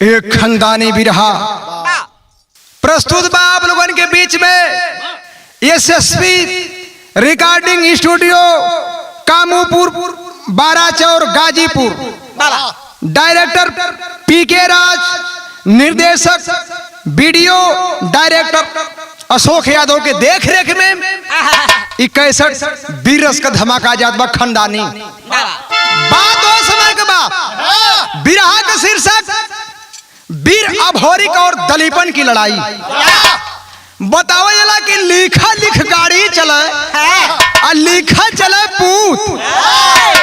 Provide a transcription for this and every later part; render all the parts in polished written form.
एक खानदानी बिरहा प्रस्तुत बा आप लोगन के बीच में SSP recording studio Kamupur Barachaur Ghazipur. Director PK Raj, निर्देशक वीडियो डायरेक्टर अशोक यादव के देख रेख में 61 बीरस का धमाका जात बा खानदानी। बात हो समय के बाद बिरहा का शीर्षक वीर अभोरिक और दलीपन की लड़ाई। बताओ जला कि लिखा लिख गाड़ी चले और लिखा चले पूत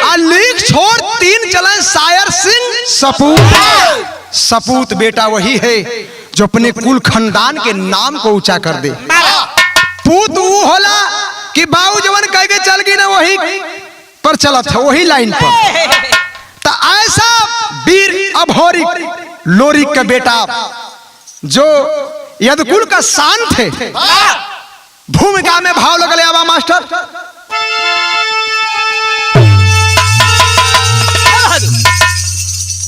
और लिख छोड़ 3 चले शायर सिंह सपूत। सपूत बेटा वही है जो अपने कुल खानदान के नाम को ऊंचा कर दे। पूत वो होला कि बाबू जवन कह के चल गई ना वही पर चलत है, वही लाइन पर। तो ऐसा वीर अभोरिक लोरिक का बेटा जो यदकुल का शान थे, भूमिका में भाव लगले आवा मास्टर।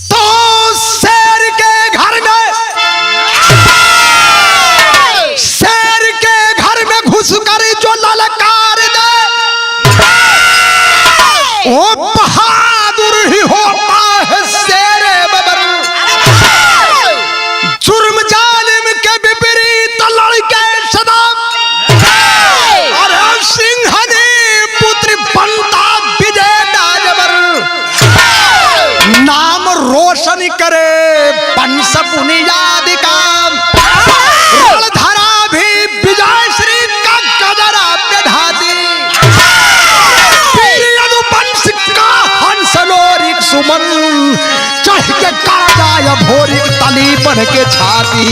तो शेर के घर में, शेर के घर में घुस कर जो ललकार दे वो बहादुर ही होता है शेर बबर। जुर्म जालिम के विपरीत लड़के सदा और सिंहनी पुत्र बनता विजेता जबर। नाम रोशन करे वंश बुनियाद का, रणधरा भी विजय श्री का गजरा बेधाती। वंश का हंस लोरिक सुमन चढ़ के काजा भोरिक तलीपन के छाती।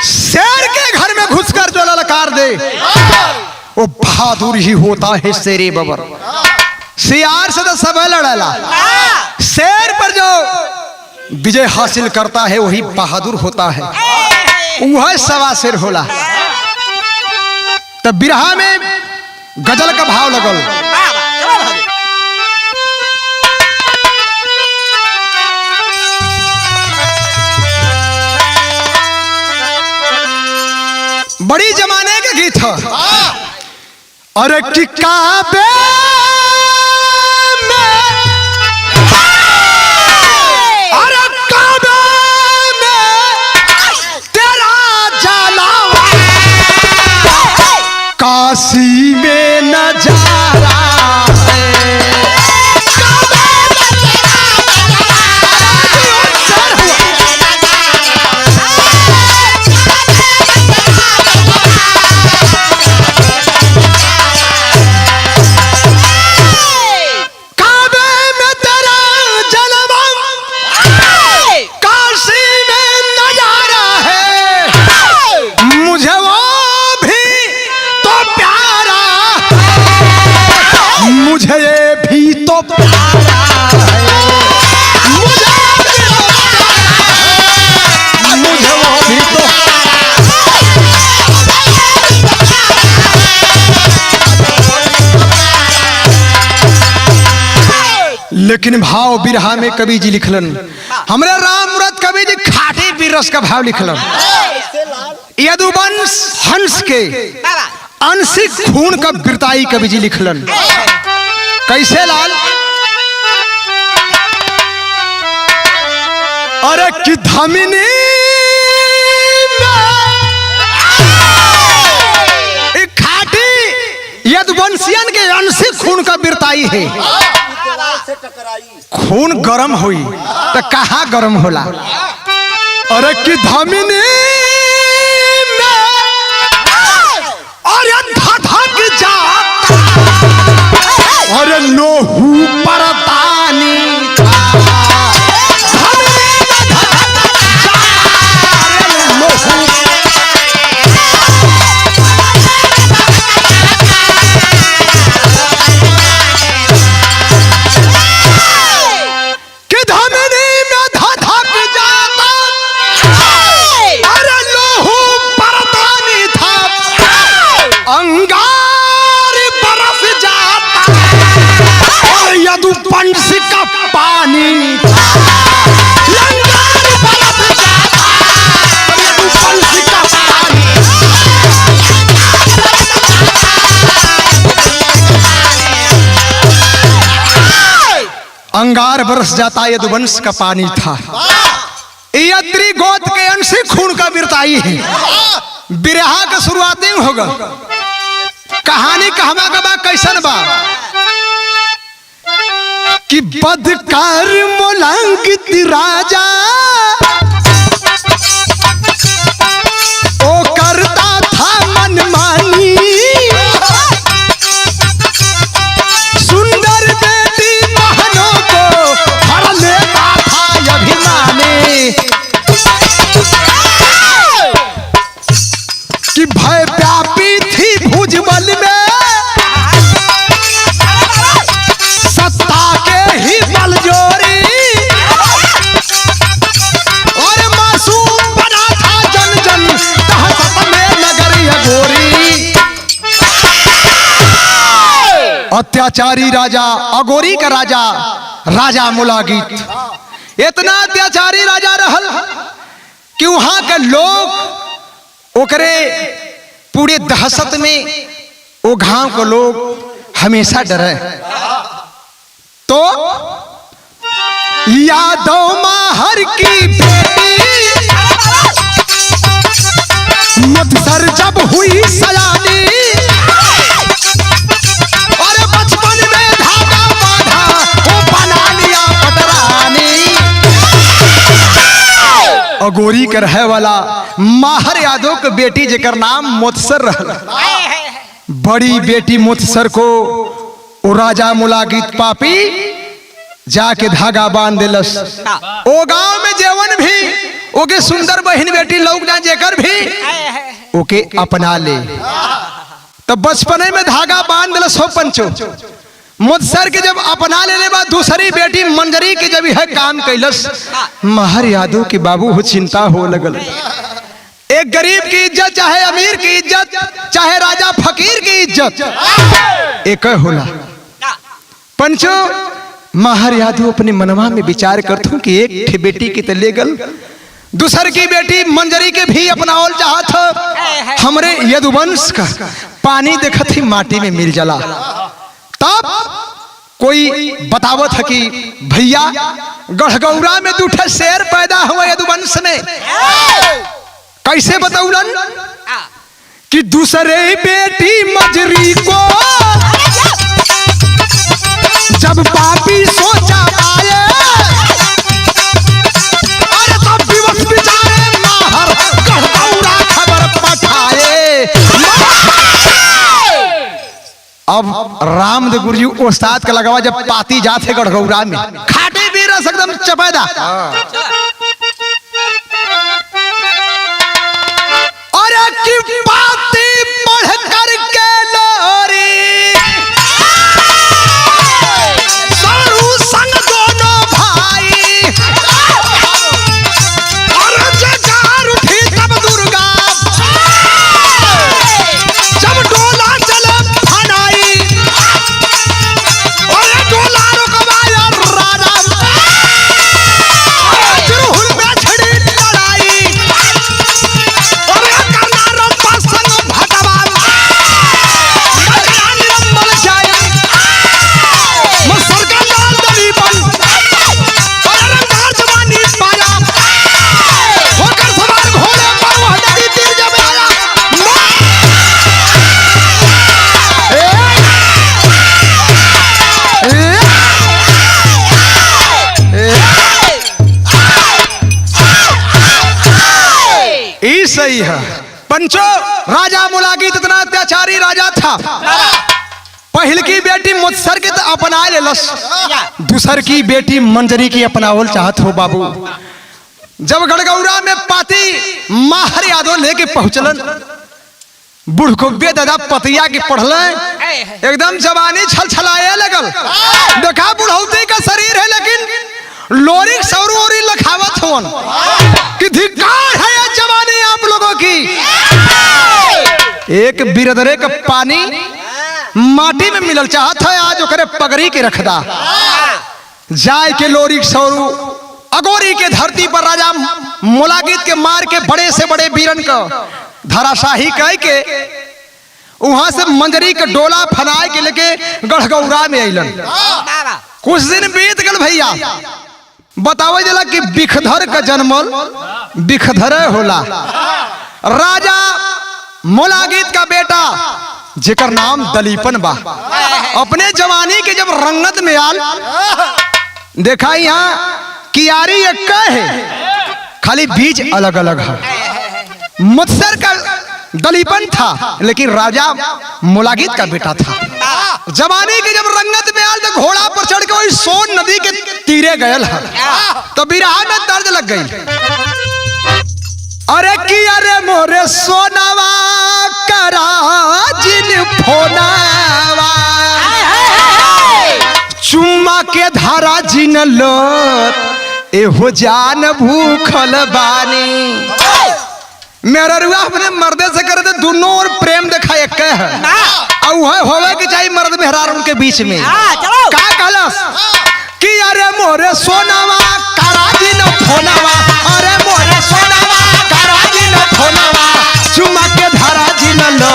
शेर के घर में घुसकर जो ललकार दे वो बहादुर ही होता है शेरे बबर। सियार से तो सब लड़ेला, शेर पर जो विजय हासिल करता है वही बहादुर होता है, वह सवा शेर होला। तब बिरहा में गजल का भाव लगल। बड़ी जमाने का गीत है। अरे किकाबे में, अरे काबे में तेरा जलावा, काशी में नजारा है। लेकिन भाव बिरहा में कवि जी लिखलन, हमारे राम मुराद कवि जी खाटी बिरस का भाव लिखलन। यदुवंश हंस के अंशिक खून का बिरताई कवि जी लिखलन। कैसे लाल? अरे कि धमिनी खाटी यदुवंशियन के अंशिक खून का बिरताई है। खून गरम हुई तो कहाँ गरम होला? अरे कि धमिनी में अरे धधक जाता, अरे लोहू परतानी था। अरे यदुवंश का पानी था, लंगर बरस जाता, यदुवंश का पानी। अंगार बरस जाता यदुवंश का पानी था, यद्री गोद के अंश से खून का बिरताई है। बिरहा का शुरुआत नहीं होगा, कहानी कहवा का बा कैसन बा कि बदकार मोलंगित राजा ओ करता था मनमानी, सुंदर बेटी बहनों को हर लेता था अभिमानी, कि भय व्यापी थी भुजबल में, सत्ता के ही बलजोरी, और मासूम बना था जन जन तहसत में नगर अघोरी। अत्याचारी राजा, अघोरी का राजा, राजा मुलागित इतना अत्याचारी राजा रहल कि वहां के लोग ओकरे पूरे दहशत में वो गांव के लोग हमेशा डरे। तो यादव माहर की बेटी मुदसर जब हुई सयानी, और बचपन में धागा बांधा वो बना लिया पटरानी। अघोरी के रहे वाला माहर यादव के बेटी जेकर नाम मुदसर रहल, बड़ी बेटी मुदसर को ओ राजा मुलागित पापी जाके धागा बांध दिलस। ओ गांव में जेवन भी ओके सुंदर बहन बेटी लोग ना जेकर भी ओके अपना ले, तब बचपने में धागा बांध दिलस हो पंचो। मुदसर के जब अपना लेने बाद दूसरी बेटी मंजरी के जब यह काम कैलस, माहर यादव के बाबू हो चिंता हो लगल। एक गरीब की इज्जत, चाहे अमीर की इज्जत, चाहे राजा फकीर की इज्जत एक होला। पंचो माहर यादव अपने मनवा में विचार करतू कि एक बेटी की तो ले गल, दूसर की बेटी मंजरी के भी अपनावल चाहत, हमरे यदुवंश का पानी देखत ही माटी में मिल जला। तब कोई बतावत है कि भैया गढ़गौरा में दूठे शेर पैदा हुआ यदुवंश में। कैसे बताउलन कि दूसरे बेटी मंजरी को जब पापी सोचा पाए, अरे तब विवश बिचारे माहर गढ़गौरा खबर पठाए। अब रामदेव गुरुजी उस्ताद का लगावा जब पाती जाते गढ़गौरा में, खाटे भी रस एकदम चपैदा, और की पाती पढ़ करके लोरी सारू संग दोनों भाई, और जगार उठी तब दुर्गा जब डोला चले फनाई, और डोला रुकवाया राजा, जुर्हुल में छड़ी लड़ाई, और करना रंपा संग भगवान मजान रंबल जाई, मुसर का लाल दली बन, और रंगार जवानी पाया, होकर सवार घोड़े पर वह नदी तीर जब आया। ई सही है पंचो, राजा मुलागित इतना अत्याचारी राजा था। पहल की बेटी मुदसर के तो अपना लेलस, दूसर की बेटी मंजरी की अपनावल चाहत हो बाबू। जब गढ़गौरा में पाती माहर यादव लेके पहुंचलन, बूढ़ को दादा पतिया की पढ़ल, एकदम जवानी छल छलाए लगल। देखा बुढ़ौती का शरीर है लेकिन लोरी सौरू और लखावत होन कि धिक्कार है ये जवानी आप लोगों की। एक बिरदरे का पानी माटी में मिलल चाहत है, आज ओकरे पगड़ी के रखदा। जाय के लोरी सौरू अगोरी के धरती पर राजा मोलागित के मार के बड़े से बड़े वीरन का धराशाही कह के वहां से मंजरी के डोला फनाए के लेके गढ़गौरा में अलन। कुछ दिन बीत गल भैया, बताओ जला कि बिखधर का जन्मल बिखधर होला। राजा मोलागित का बेटा जेकर नाम दलीपन बा, अपने जवानी के जब रंगत में आल, देखा यहाँ कियारी एक है, खाली बीज अलग अलग है। मुत्सर का दलीपन था लेकिन राजा मोलागित का बेटा था। जवानी के जब रंगत में आल तो घोड़ा पर चढ़ के वही सोन नदी के तीरे गयल है, तो बिरहा में दर्द लग गई। अरे कि अरे मोरे सोनावा करा जिन फोनावा, चुम्मा के धारा जिन लोट एहो जान भूखल बानी। मेरा रुआ अपने मर्दे से करे तो दोनों और प्रेम देखा एक है, और वह होवे कि चाहिए मर्द मेहरार उनके बीच में। का कहलस कि अरे मोरे सोनावा कराजी न फोनावा, अरे मोरे सोनावा कराजी न फोनावा, चुमा के धारा जी न लो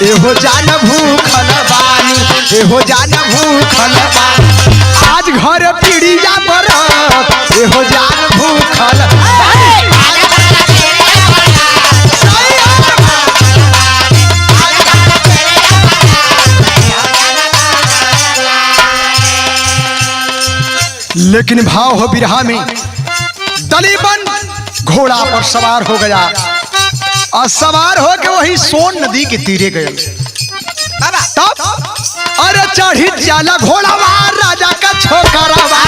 एहो जान भूखल बानी, एहो जान भूखल बानी। आज घर पीड़िया पर एहो जान भूखल बानी। लेकिन भाव हो बिरहा में, दलीपन घोड़ा पर सवार हो गया और सवार हो के वही सोन नदी के तीरे गए। तब अरे चढ़ी जाला घोड़ावा राजा का छोकरावा,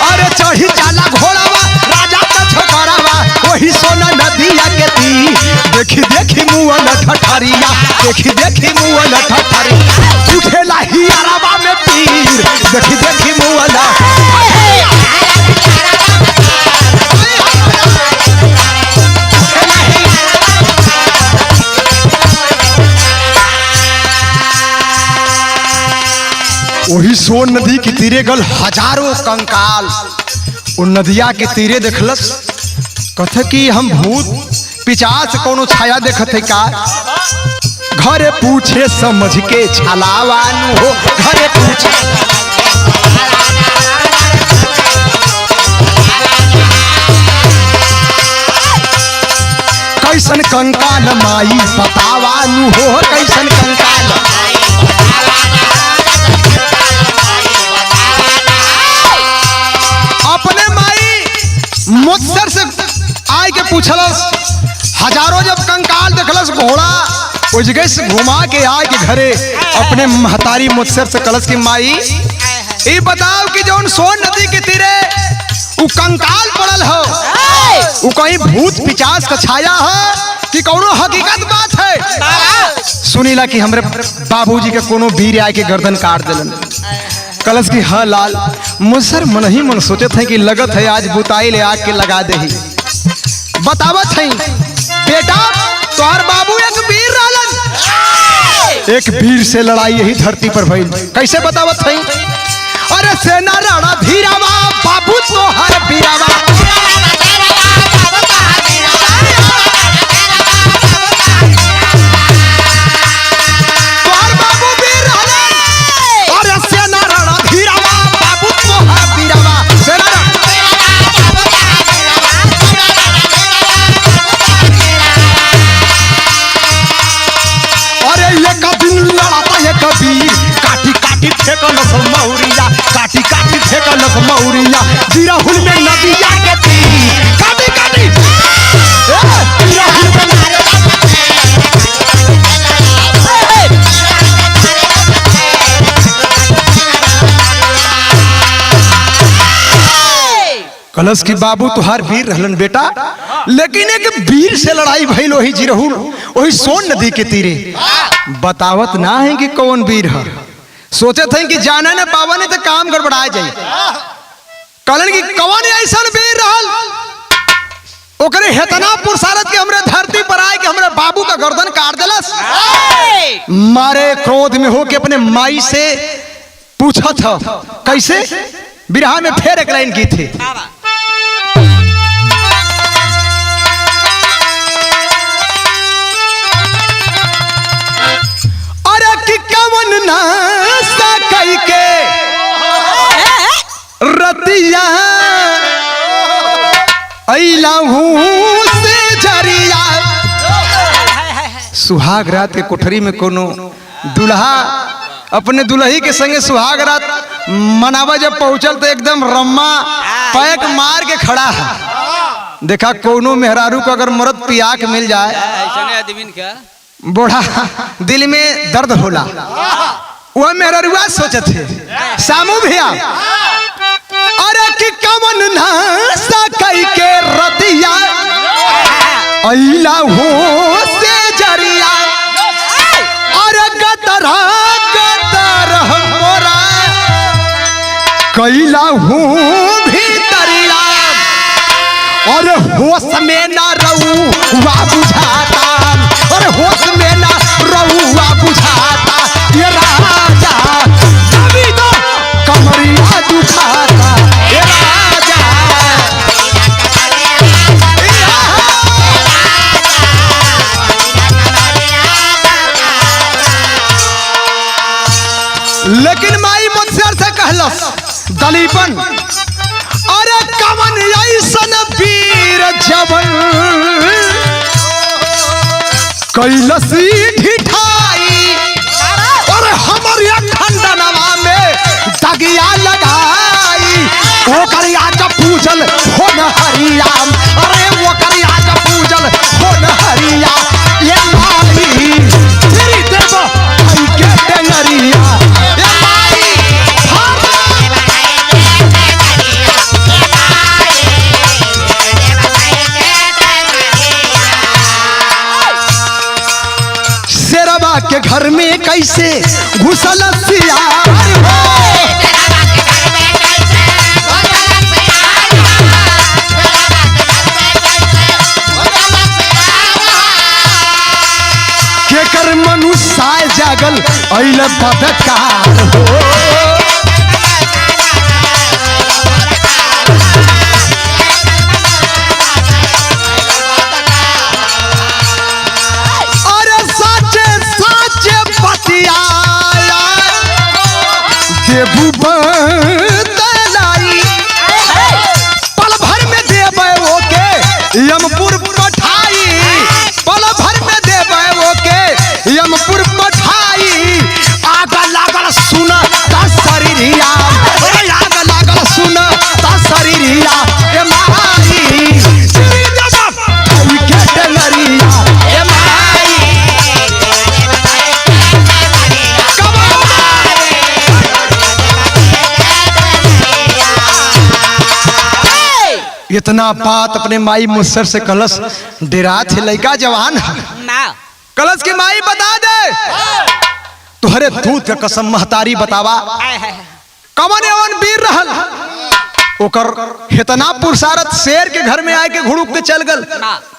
अरे चढ़ी जाला घोड़ावा राजा का छोकरावा, वही सोना नदिया के तीर। देखी देखी मुअल ठठरिया, देखी देखी मुअल ठठरिया, उठेला हियारावा में पीर। देखी देखी मुअल वही सोन नदी के तीरे गल हजारों कंकाल। उन नदिया के तीरे देखलस, कथे कि हम भूत पिचास कोनो छाया देखत है का। घरे पूछे समझ के छलावानु हो, घरे पूछे कैसन कंकाल माई बतावानु हो, कैसन कंकाल। अपने माई मुत्सर से आय के पूछलस, हजारों जब कंकाल देखलस घोड़ा उस जगह से घुमा के आए के घरे अपने महतारी मुत्सर से कलश की माई ये बताओ कि जौन सोन नदी के तीरे उ कंकाल पड़ल हो, उ कहीं भूत पिचास का छाया है कि कौनो हकीकत बात है। सुनीला कि हमरे बाबूजी के कोनो वीर आके गर्दन काट दिलन। कलश की हाँ लाल, मुझसर मन ही मन सोचत है कि लगत है आज बुताई ले आग के लगा दे। बतावत है बेटा तोहर बाबू एक वीर रहलन, एक वीर से लड़ाई यही धरती पर भइल। कैसे बतावत है? अरे सेना राणा धीरावा बाबू तोहर वीरावा, तोहर बाबू वीर रहलन। अरे सेना राणा धीरावा बाबू तोहर वीरावा, सेना काटी काटी फेंकलस मौरिया, काटी काटी फेंकलस मौरिया, जिराहुल में नदिया के तीर। काटी काटी कलश की बाबू तुहार वीर रहलन बेटा, लेकिन एक वीर से लड़ाई भइल वही जिरहुल वही सोन नदी के तीरे। बतावत ना है कि कौन वीर है, सोचे थे कि जाना न पावा नहीं तो काम गड़बड़ा जाए। कहलन कि कौन ऐसा वीर रहल ओकरे हेतना पुरुषारत के हमरे धरती पर आए कि हमरे बाबू का गर्दन काट देलस। मारे क्रोध में हो के अपने माई से पूछा था कैसे। बिरहा में फिर एक लाइन की थी, अरे कि कवन ना सकई के रतिया से जरिया। सुहाग रात के कोठरी में कोनो दुल्हा अपने दुल्ही के संगे सुहाग रात मनावा जब पहुंचल तो एकदम रम्मा पैक मार के खड़ा है। देखा कोनो मेहरारू को अगर मर्द पिया के मिल जाए बूढ़ा दिल में दर्द होला। वह मेहरारुआ सोचे थे सामू भैया, अरे कि कवन ना सकई के रतिया अइला हो से जरिया। अरे गतरा गतर मोरा कैला हूँ भीतरिया। और होश में ना रहुआ बुझाता, अरे होश में ना रहुआ बुझाता। ये राजा कभी तो कमरिया दुखाता। ये राजा लेकिन माई मुझसे से कहलस दलीपन, अरे कवन ऐसन वीर जवन कैलसी ढिठाई। और हमारे खंडनवा में दगिया लगाई। वो करिया जब पूजल हो न हरिया, अरे वो करिया जब पूजल हो न हरिया। ये माई तेरी देव भाई के टेंगरिया। ये माई शेरवा के घर में कैसे घुसल सियार हो। केकर मनुष्य जागल अइल बदकार हो। अरे साचे साचे बतियाया देबू बतलाई। पल भर में देबै ओके यमपुर पठाई। पल भर में देबै ओके यमपुर पठाई। आग लागल सुन ता शरीरिया, आग लागल सुन ता शरीरिया। ए माई श्री जब भाई के टेंगरिया। ए माई इतना बात अपने माई मुसर से कलश डेरा थे लड़का जवान कलश की माई बता दे तुहरे दूध के कसम महतारी बतावा कवन एवन वीर रहल। ओकर इतना पुरुषारत शेर के घर में आए के घुड़ुक के चल गल।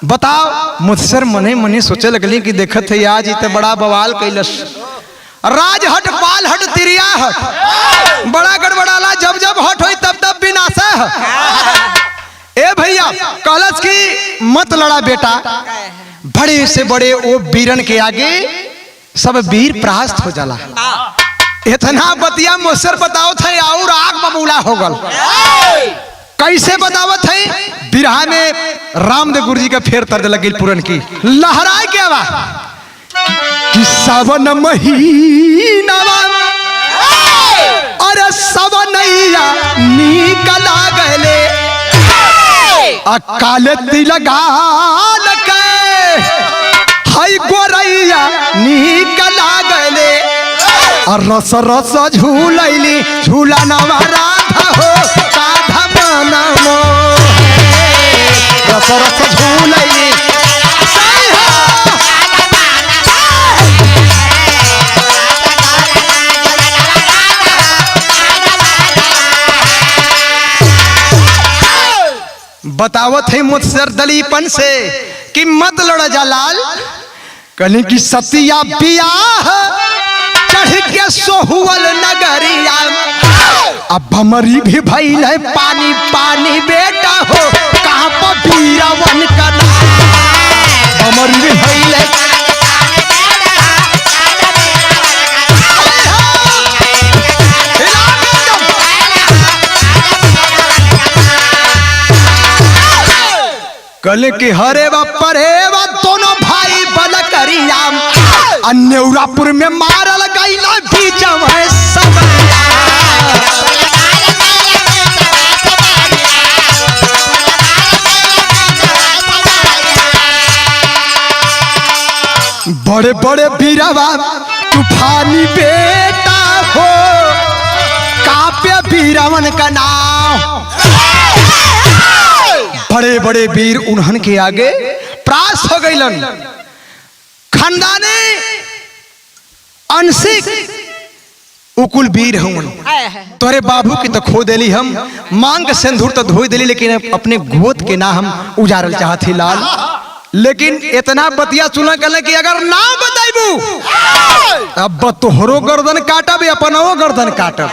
बताओ मुझसर मने मने सोचे लगली कि देखत है आज इतने बड़ा बवाल कैलस। राज हट पाल हट तिरिया हट बड़ा गड़बड़ाला। जब जब हट होई तब तब विनाशा है। ए भैया कलश की मत लड़ा बेटा। बड़े से बड़े वो वीरन के आगे सब वीर परास्त हो जाला। इतना बतिया मुझसे बताओ थे और आग बबूला हो गल। कैसे बतावत है बिरहा में रामदेव गुरु जी का फेर तर्ज लगी पूरन की लहराए के आवा कि सावन महीना अरे सवनैया निकला गले अकाल तिलगाल के हई गोरैया निकला गले। रस रस झूलैली झूला नवा राधा हो राधा बनमो। रस रस झूलैली बताओ बतावत है मुझसर दलीपन से कि मत लड़ जा लाल। कहने की सतिया बियाह चढ़ के सोहुअल नगरिया, अब भमरी भी भइल है पानी पानी बेटा हो, कहाँ पर बीरावन का भमरी भी भइल है। कल के हरे परे दोनों भाई बल करिया, अन्यौरापुर में मारल गईला बीजम है सब। बड़े बड़े बीरवा तूफानी बेटा हो, काव्य बीरावन का नाम। बड़े बड़े वीर उन्हन के आगे प्रास हो गईलन। खानदाने अंशिक उकुल वीर हूं, तोरे बाबू की तो खो देली हम, मांग के सिंदूर तो धोई देली, लेकिन अपने गोद के ना हम उजारल चाहती लाल। लेकिन इतना बतिया सुना कल कि अगर ना बताइबू अब तोहरो गर्दन काटब अपनो गर्दन काटब,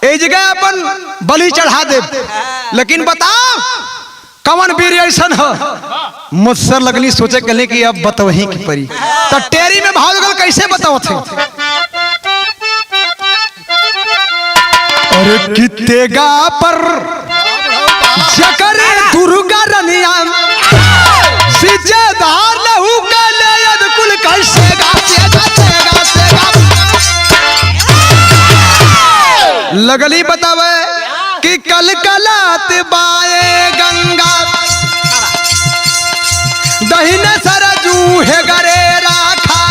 ए जगह अपन बलि चढ़ा दे। लेकिन बताओ कवन वीर ऐसा है? मुझसर लगनी सोचे कहले कि अब बतवही की परी, तो टेरी में भाव लगल कैसे बताओ थे? अरे कितेगा पर जकरे दुर्गा रनिया, सिजेदार लहू का लेयद कुल कैसे गासेगा लगली बतावे कि कल कलात बाए गंगा, दहिने सरजू है गरे राखा,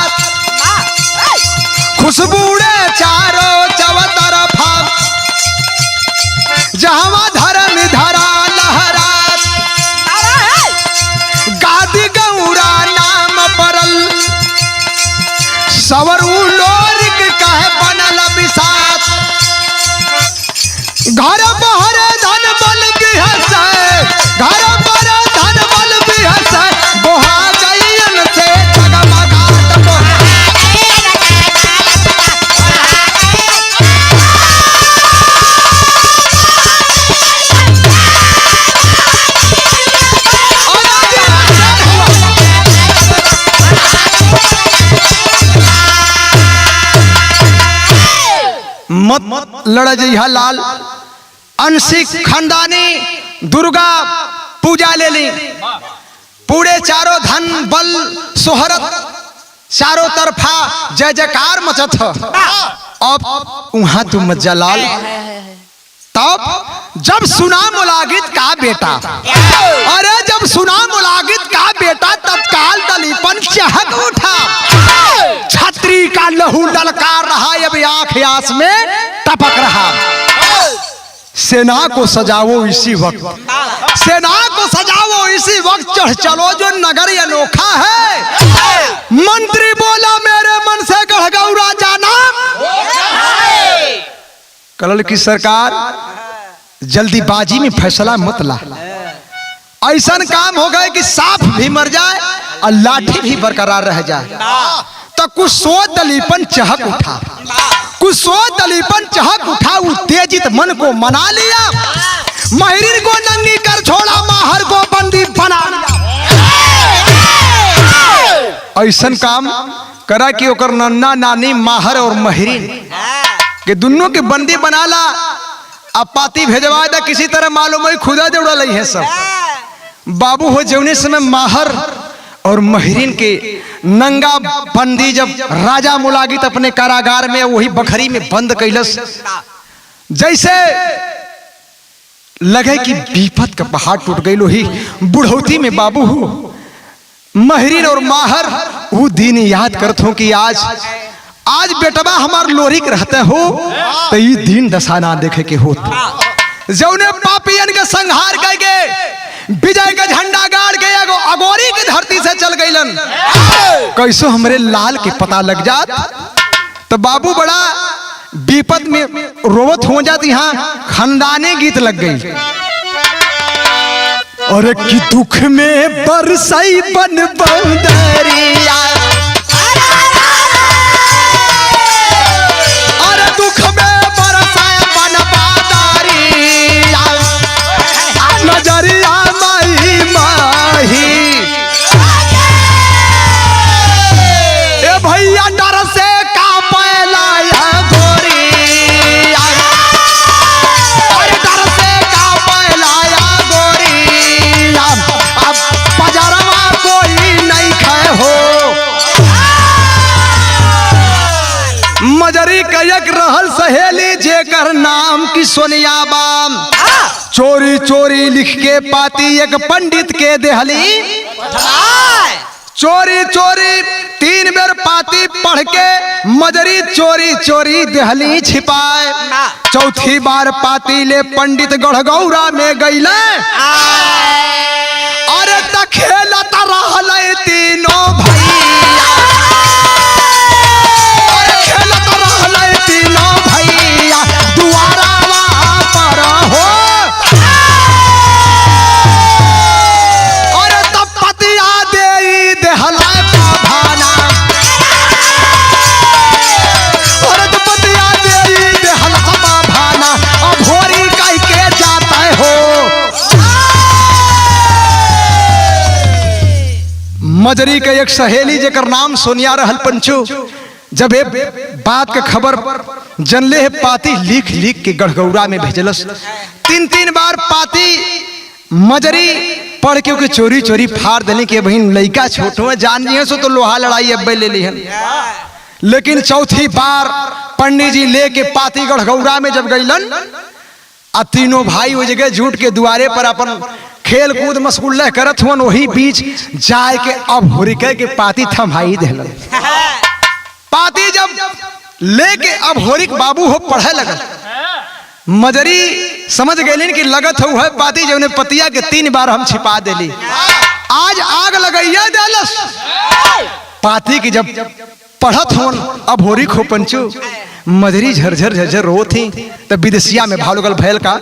खुशबूड़े चारों चौतरफा, जहाँ धर्म धरा लहरात, गादी गौरा नाम परल, सवरू लोरिक कहे बनल बिसात, घर बहर धन बल बिहस, घर पर धन बल बिहस, बोहा गईन से जगमगाट बोहा। मत लड़ जइहा लाल। अंशिक खानदानी दुर्गा पूजा ले ली, पूरे चारों धन बल सोहरत चारों तरफा जय जयकार मचत है। अब वहां तुम जलाल, तब जब सुना मुलागित का बेटा, अरे जब सुना मुलागित का बेटा, तत्काल दलीपन चहक उठा, छतरी का लहू ललकार रहा, अब आंख आस में टपक रहा। सेना को सजाओ इसी वक्त, सेना को सजाओ इसी वक्त, चढ़ चलो जो नगर अनोखा है। मंत्री बोला मेरे मन से गढ़गौरा जाना, कलल की सरकार जल्दीबाजी में फैसला मत ला, ऐसा काम हो गए कि सांप भी मर जाए और लाठी भी बरकरार रह जाए। तो कुछ सोच दलीपन चहक उठा, कुछ सोच दलीपन चहक उठा, उत्तेजित मन को मना लिया, महिरीन को नंगी कर छोड़ा, माहर को बंदी बना लिया। ऐसा काम करा कि ओकर नन्ना नानी माहर और महिरीन के दोनों के बंदी बना ला, अब पाती भेजवा दा, किसी तरह मालूम है खुदा दौड़ा ली है सब। बाबू हो जौने समय माहर और महिरीन के नंगा बंदी जब राजा मुलागित अपने कारागार में वही बखरी में बंद कैलस, जैसे लगे कि विपत का पहाड़ टूट गई, लोही बुढ़ौती में बाबू हो महिरीन और माहर वो दिन याद करत हो कि आज बेटवा हमार लोरिक रहते हो, तो ये दिन दशा ना देखे के होत। जौने पापियन के संहार करके विजय का झंडा गाड़ के अगोरी की धरती से चल गईलन, कैसो हमरे लाल के पता लग जात, तो बाबू बड़ा विपत में रोवत हो जाती। यहाँ खानदानी गीत लग गई। और कि दुख में बरसाई बन बंदरिया, अरे दुख में बरसाई बन बंदरिया, नजरिया माही माही ए भैया डर से का पैलाया गोरिया, अरे डर से का पैलाया गोरिया, अब बाजारवा कोई नहीं खाए हो। मजरी कयक रहल सहेली जेकर नाम की सोनिया बाम, चोरी चोरी लिख के पाती एक पंडित के देहली, चोरी चोरी 3 बेर पाती पढ़ के मजरी चोरी चोरी देहली छिपाए, चौथी बार पाती ले पंडित गढ़गौरा में गईले, अरे त खेलत रहले तीनों भैया, अरे खेलत रहले तीनों भैया दुआरावा पर हो, अरे तब पतिया देई देहला भाना, अरे तब पतिया देई देहला भाना, अब भोरी कह के जाता हो। मजरी के एक सहेली जेकर नाम सोनिया रहल पंचू, जब एक बात के खबर जनले है पाती लिख लिख के गढ़गौरा में भेजलस, 3 बार पाती मजरी पढ़ के ओके चोरी चोरी फाड़ देने के बहन लइका छोट हुए जान जी सो तो लोहा लड़ाई अब ले लिहन, लेकिन चौथी बार पंडित जी लेके पाती गढ़गौरा में जब गईलन, आ तीनों भाई वो जगह झूठ के दुआरे पर अपन खेल कूद मशगुल करत हुन, वही बीच जाए के अब होरिके के पाती थमाई देलन। पाती जब लेके अब होरिक बाबू हो पढ़े लगल, मजरी समझ गए कि लगत हो है पाती जब ने पतिया के 3 बार हम छिपा देली, आज आग लगैया देलस। पाती की जब पढ़त होन अब होरिक हो पंचू, मजरी झरझर झरझर रो थी, तब विदेशिया में भाव लगल भैल का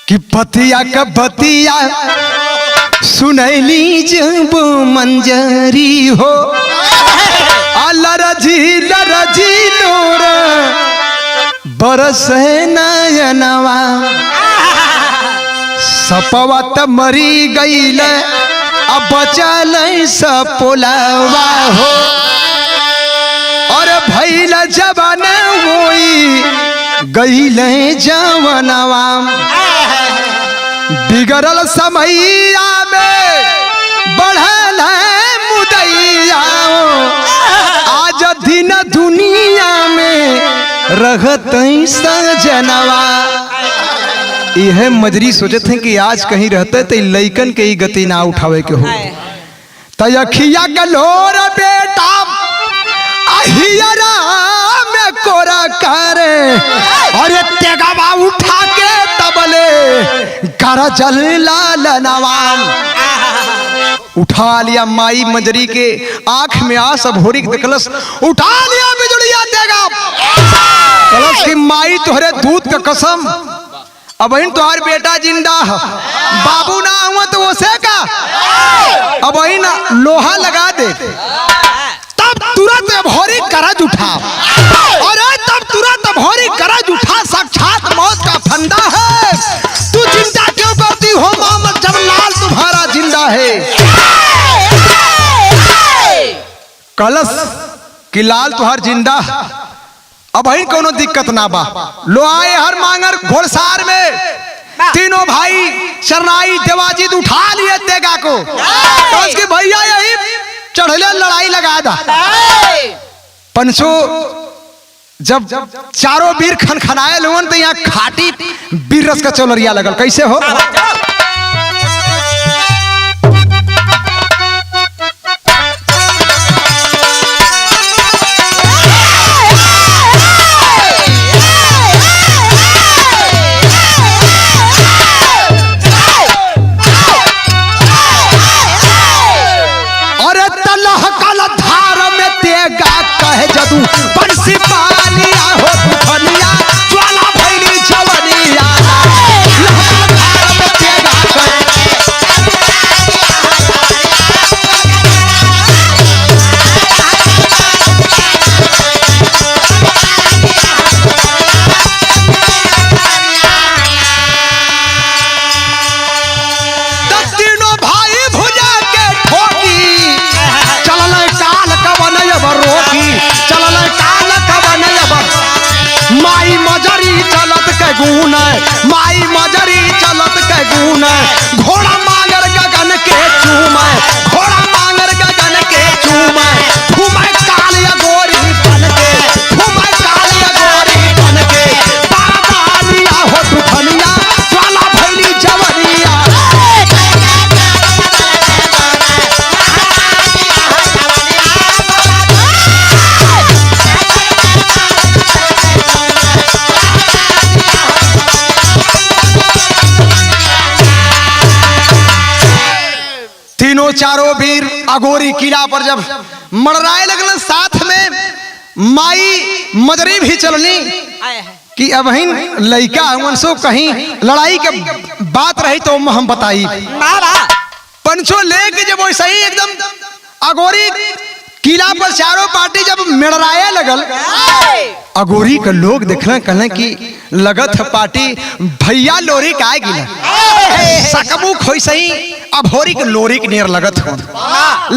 कि पतिया का बतिया सुनैली जब मंजरी हो, लरजी लरजी नोर बरस नयनवा, सपवत मरी गईल अब बचल सपोलवा हो, और भैल जवान होई गईल जवनवा, बिगड़ल समैया में बढ़ल मुदैया, आज दिन दुनिया में रहत सजनवा। यह मजरी सोचत हैं कि आज कहीं रहते तो लइकन के ही गति ना उठावे के हो, तयखिया गलोर बेटा अहियरा में कोरा करे, अरे तेगवा उठा के तबले कर जल लाल नवाम, उठा लिया माई मजरी के आंख में आंस, अब होरिक देखलस, उठा लिया बिजुलिया देगा, कलस की माई तोहरे दूध का कसम, अब इन तुम्हार बेटा जिंदा है, बाबू ना हुआ तो वो से का, अब इन लोहा लगा दे, तब तुरंत भौरी करज उठा, और तब तुरंत भौरी करज उठा, साक्षात मौत का फंदा है, तू चिंता क्यों करती हो मोहम्मद जब लाल तुम्हारा जिंदा है। कलश कि लाल तुहार जिंदा, अब ही कोनो दिक्कत ना बा, लो आए हर मांगर घोड़सार में, तीनों भाई शरनाई देवाजीत उठा लिए तेगा को, तो उसके भैया यही चढ़ले लड़ाई लगा दा। पंचो जब चारों वीर खनखनाए लोगन तो यहाँ खाटी वीर रस का चौलरिया लगल, कैसे हो जदू बंसी पालिया हो फनिया ज्वाला भैली जवनिया माई मजरी चलत के गुण माई मजरी चलत के गुण घोड़ा मांगर गगन के चूमे घोड़ा मांगर गगन के चूमे घूमे कालिया गोरी बन के घूमे कालिया गोरी बन के बाबा लिया हो तू धनिया ज्वाला भैली जवरिया तीनों चारों वीर अघोरी किला पर जब मड़राए लगल साथ में माई मजरी भी चलनी कि अब लड़का हमसो कहीं लड़ाई के बात रही तो हम बताई पंचो लेके जब वैसे ही एकदम अघोरी किला पर चारों पार्टी जब मेड़राए लगल अघोरी के लोग देखना कहना कि लगत है पार्टी भैया लोरी काहे गिला सकबू खोई सही अघोरी के लोरी के नेर लगत हो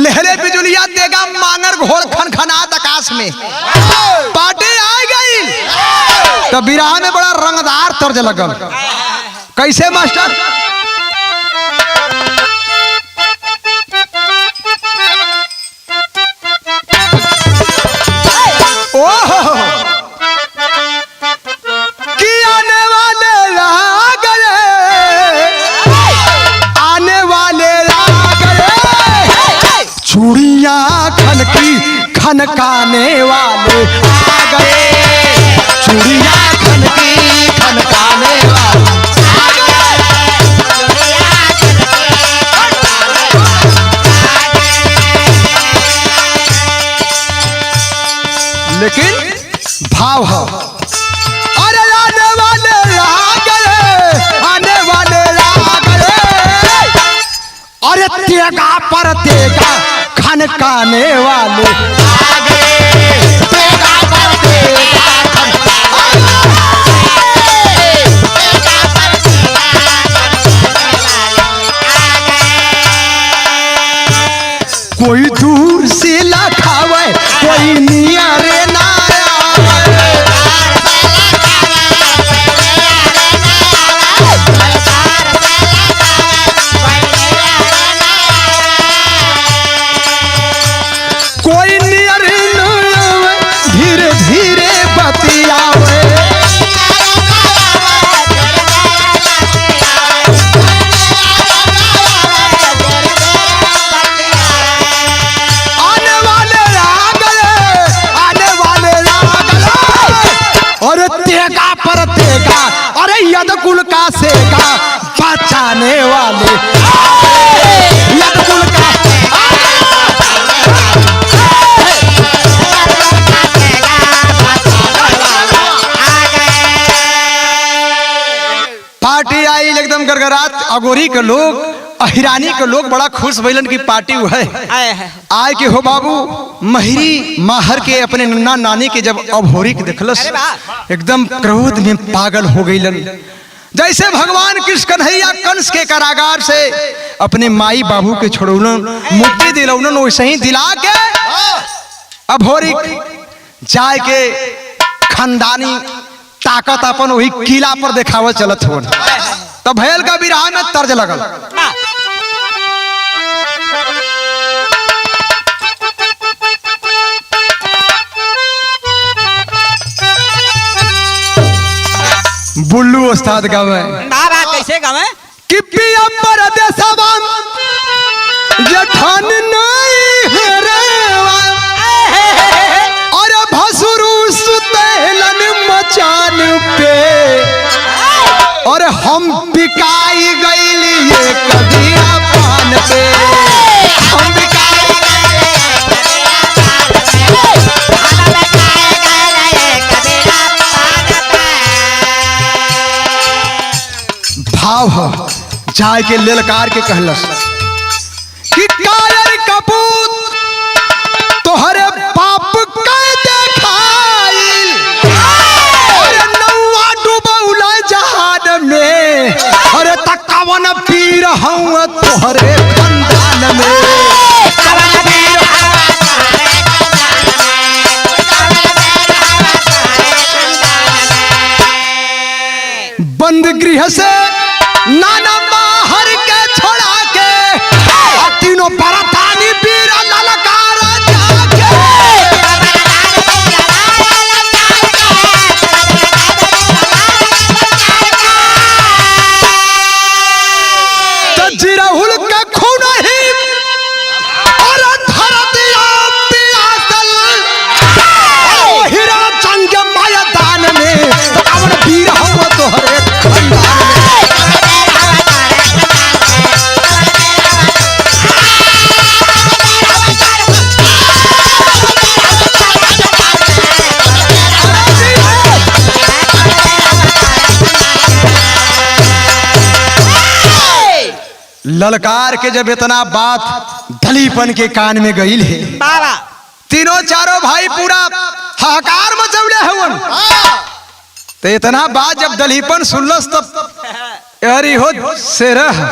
लहरे बिजुलिया देगा मांगर घोर खनखनात आकाश में पार्टी आ गई तो बिरहा में बड़ा रंगदार तर्ज लगल कैसे मास्टर ओहो कि आने वाले आ गए आने वाले आ गए चूड़ियां खनकी खनकाने वाले आ गए चूड़ियां खनकी खनकाने वाले लेकिन भाव है अरे आने वाले आ गए आने वाले आ गए अरे तेगा पर तेगा खनकाने वाले आ गए तेगा पर तेगा कोई दूर से लखावे कोई नियरे ना कोई नियरे धीरे धीरे बतियावे तेगा पर तेगा अरे यद कुल का सेगा बचाने वाले यद कुल का पार्टी आई एकदम गरगरात अघोरी के लोग अहिरानी के लोग बड़ा खुश भइलन की पार्टी है आए के हो बाबू महिरी माहर के अपने नन्ना नानी के जब अघोरी के देखलस एकदम क्रोध में पागल हो गईलन जैसे भगवान कृष्ण कन्हैया कंस के कारागार से अपने माई बाबू के छोड़ौलन मुक्ति दिलौलन वैसे ही दिला के अघोरी जाए के खानदानी ताकत अपन वही किला पर देखावल चलत हो तब भयल का बिरहा में तर्ज लगल बुल्लू उस्ताद गावे नारा कैसे गावे कि पिया परदेसवा जठान नहीं है रेवा और भसुरु सुतेलन मचान पे और हम बिकाई गईली ये कदिया पान पे हम भाव जाए के ललकार के कहलस कि कायर कपूत तोहरे बाप के देखाइल अरे नौवा डूबौला जहान में अरे तकवन पीर हूँ तोहरे खानदान में बंद गृह से नाना बाहर के छोड़ा के तीनों बरतानी वीर ललकारा जाके तो जिराहुल का खून ही और धरतिया पियासल और हीरा चंग मैदान में अमर वीर हम तोहरे खंडान में। ललकार के जब इतना बात दलीपन के कान में गई है, तीनों चारों भाई पूरा हाहाकार मचौले हवन। तो इतना बात जब दलीपन सुनलस तब अरे हो सेरह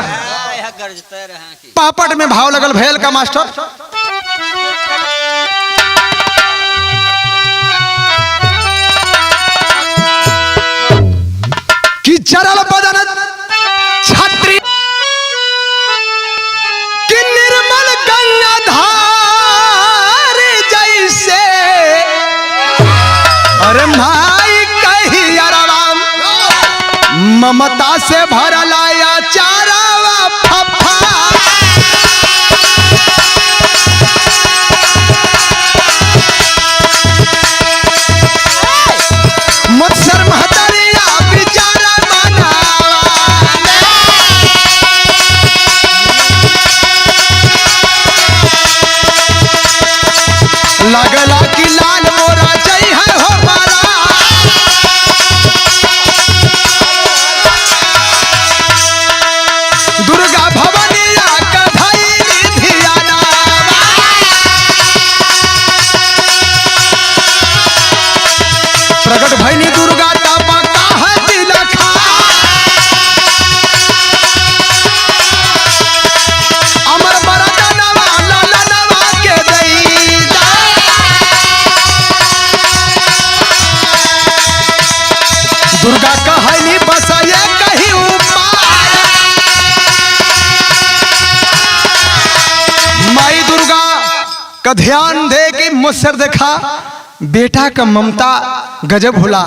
पापट में भाव लगल भैल का मास्टर। कि चरल बदन छत्री कि निर्मल गंगाधार जैसे अरे भाई कही अरवाम ममता से भरलाया चारावा फफा मुत्सर महतरिया बिचारा लगला कि लाल मोरा जय है हो मारा दुर्गा भवनिया कधई धियाना प्रकट भैनी दुर्गा तपा काहे तिलखा अमर बरदनवा ललनवा के दई दुर्गा कहली बस ये कहीं उपाय माई दुर्गा का ध्यान दे कि मुझसे देखा बेटा का ममता गजब होला।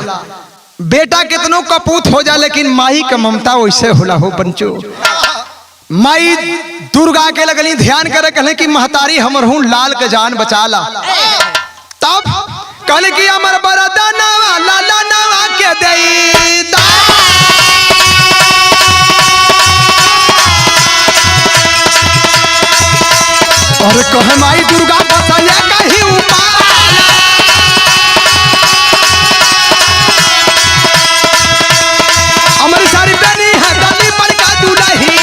बेटा कितनों कपूत हो जा लेकिन माई का ममता वैसे होला हो पंचो। माई दुर्गा के लगली ध्यान करे कहले कि महतारी हमर हूँ लाल के जान बचाला। तब कहले कि अमर बरदनवा ललनवा के देई दा और कहे माई दुर्गा बसले कहीं उपाय अमर सारी बनी है गली पर का दुलही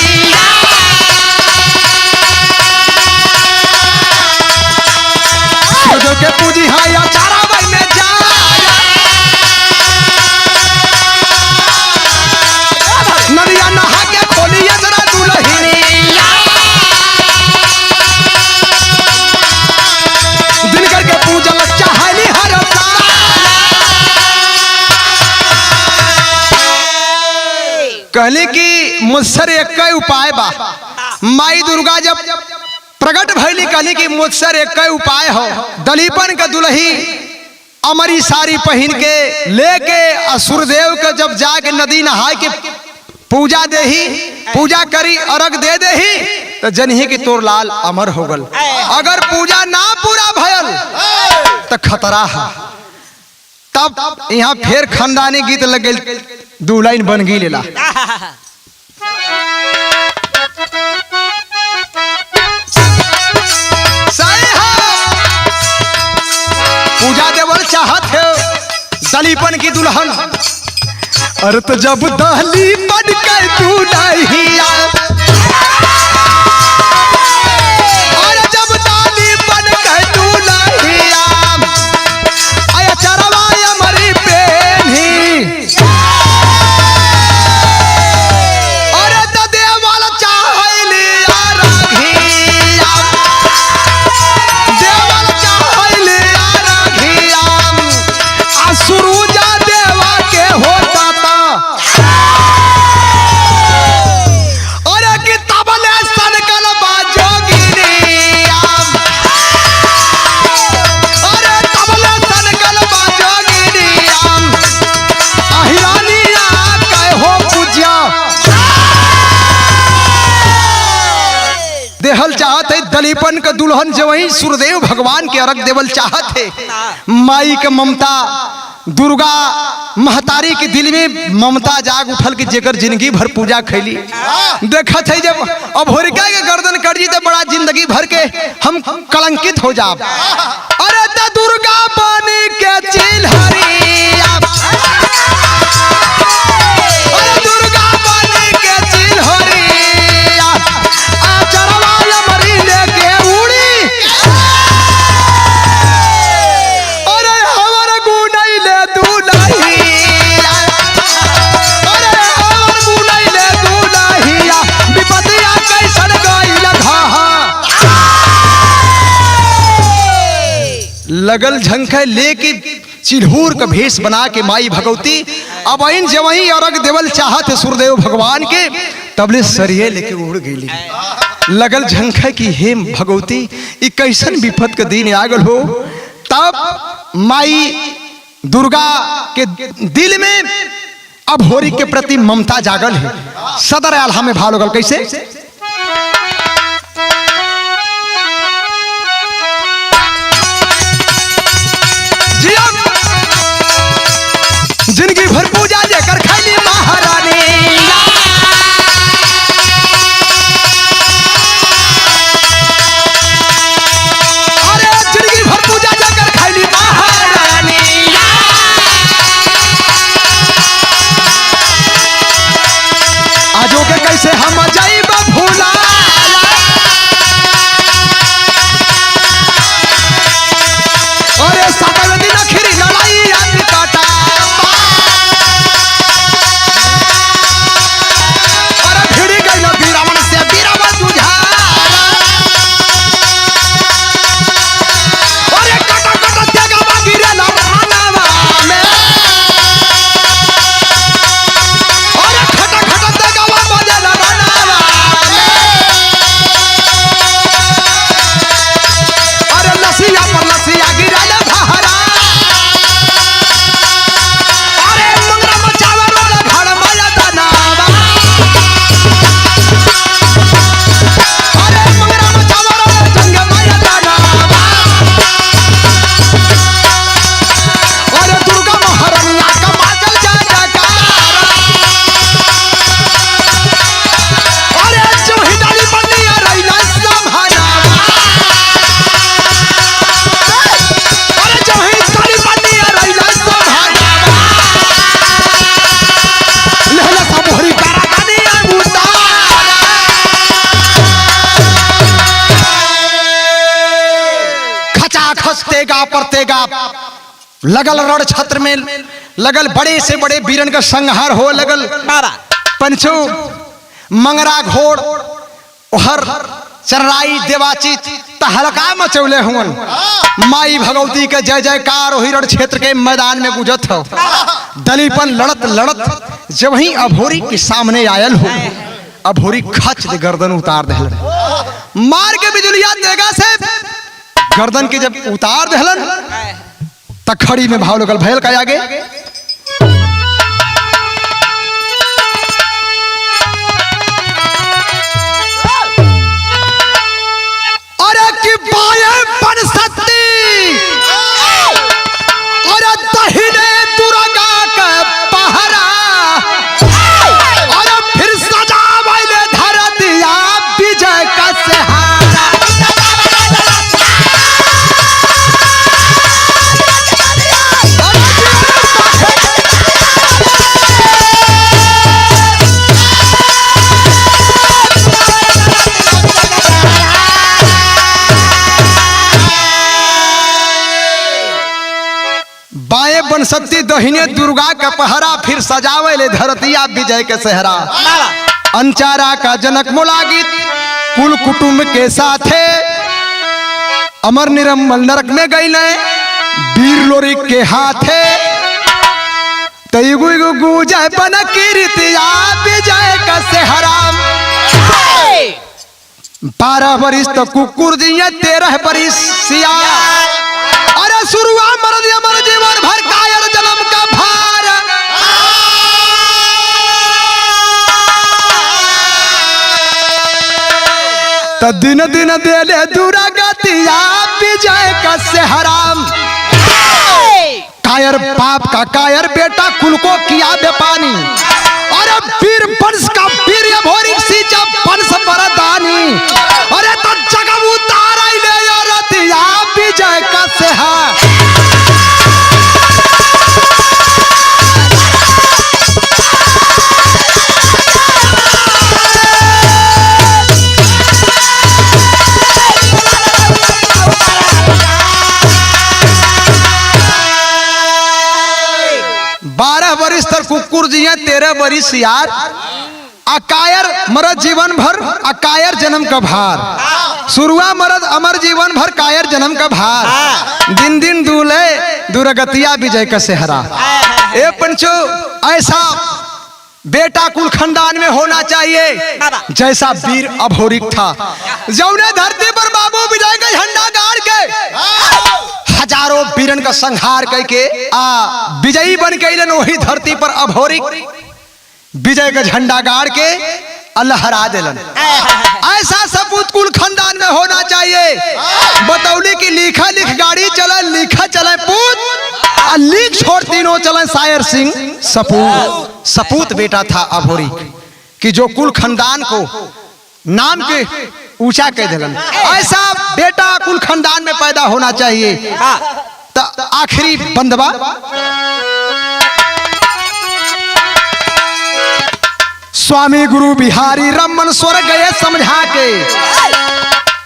जो के पूजी है या चारा भाई में जा नदिया नहा के खोली जरा दुलही दिन करके पूजल चाहली हर कहली कि मुझसर एक उपाय बा। माई दुर्गा जब प्रकट भैली कहली कि मुझसर एक उपाय हो। दलीपन का दुल्ही अमरी साड़ी पहन के लेके असुरदेव के जब जाके नदी नहा के पूजा देही पूजा करी अर्घ दे देही तो जनही की तोर लाल अमर हो गल। अगर पूजा ना पूरा भयल तो खतरा है। तब यहाँ फिर खानदानी गीत लगे दू लाइन बन गई लेला। पूजा देवल चाहत है दलीपन की दुल्हन। अरे तो जब दलीपन के दुल्हिया अरे जब दलीपन के दुल्हिया आया चरवाया मरी पेनी अरे तो देवल चाहली राघिया देवल चाहली राघिया असुरुजा देवा के होता था दलीपन का दुल्हन जो वही सूर्यदेव भगवान के अर्घ देवल चाहत है। माई के ममता दुर्गा महतारी के दिल में ममता जाग उठल कि जेकर जिंदगी भर पूजा खैली देखत है जब अभोरिका के गर्दन कट जी तो बड़ा जिंदगी भर के हम कलंकित हो जाब। अरे त दुर्गा बनी के चिल्हरिया, अरे दुर्गा बनी के चिल्हरिया, आचरवा मरी लेके उड़ी, अरे हमर गुनई ले दुलहिया, अरे हमर गुनई ले दुलहिया, विपतिया कैसन गइल घहा लगल झंखे लेके चिल्हूर का भेष बना के माई भगवती अब इन जवही अर्घ देवल चाहत सूर्यदेव भगवान के तबले सरिये लेके उड़ गई। लगल झंखे की हे भगवती ई कैसन विपत के दिन आगल हो। तब माई दुर्गा के दिल में अभोरी के प्रति ममता जागल है। सदर आल्हा में भाव लगल कैसे जिंदगी भर पूजा जेकर खैली महारानी, अरे जिंदगी भर पूजा जेकर खैली महारानी, आजो के कैसे हम जाइब भूला, अरे सातवें दिन खीरी लड़ाई आदमी काटा, परतेगा लगल रण छत्र में लगल बड़े से बड़े वीरन का संहार हो लगल। पंचू मंगरा घोड़ हर चरराई देवाचित तहलका मचौले हुन। माई भगवती के जय जयकार वही रण क्षेत्र के मैदान में गुजत हो। दलीपन लड़त लड़त जब वही अभोरी के सामने आयल हो, अभोरी खच दे गर्दन उतार दे मार के बिजुलिया देगा से गर्दन के जब उतार दहलन तक खड़ी में भाव लगल भयल का आगे अरे कि बाये बन सकती, अरे दहिने दुर्गा के पहरा, अरे फिर सजावले धर दिया विजय का सहारा। बन सकती दहिने दुर्गा का पहरा, फिर सजावे ले धरतिया विजय के सहरा। अंचारा का जनक मुलागित कुल कुटुंब के साथे अमर निरंबल नरक में गई ने वीर लोरिक के हाथे। तैगु गुजय बन कीर्तिया विजय का सहरा। 12 बरिस तो कुकुर दिए 13 बरिस सियार। अरे शुरुआ मर दिया मर जीवन भर कायर जन्म का भार। तो दिन दिन देले दुरागतिया विजय का सेहराम। कायर बाप का कायर बेटा कुल को किया बेपानी, अरे वीर वंश का वीर भोरी सींचा वंश बरदानी। अरे तो जगह उतारा ले रतिया विजय का सेहर। कुकुर जी 13 बरिस यार, अकायर मरद जीवन भर अकायर जन्म का भार। शुरुआ मरद अमर जीवन भर कायर जन्म का भार। दिन दिन दूल्हे दुर्गतिया विजय का सेहरा। ए पंचो ऐसा बेटा कुल खानदान में होना चाहिए जैसा वीर अभोरिक था। जौने धरती पर बाबू विजय का झंडा गाड़ के हजारों वीरन का संहार करके विजयी बन के वही धरती पर अभोरिक विजय का झंडा गाड़ के लहरा दिलन। ऐसा सपूत कुल खानदान में होना चाहिए। बतौली की लिखा लिख गाड़ी चले, लिखा चले पूत, लिख छोड़ तीनों चले शायर सिंह सपूत। सपूत बेटा था अभोरी कि जो कुल खानदान को नाम के ऊंचा कह दिलन। ऐसा बेटा कुल खानदान में पैदा होना चाहिए। तो आखिरी बंदवा स्वामी गुरु बिहारी रमन स्वर गए समझा के,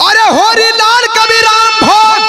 अरे होरी लाल कबीराम भोग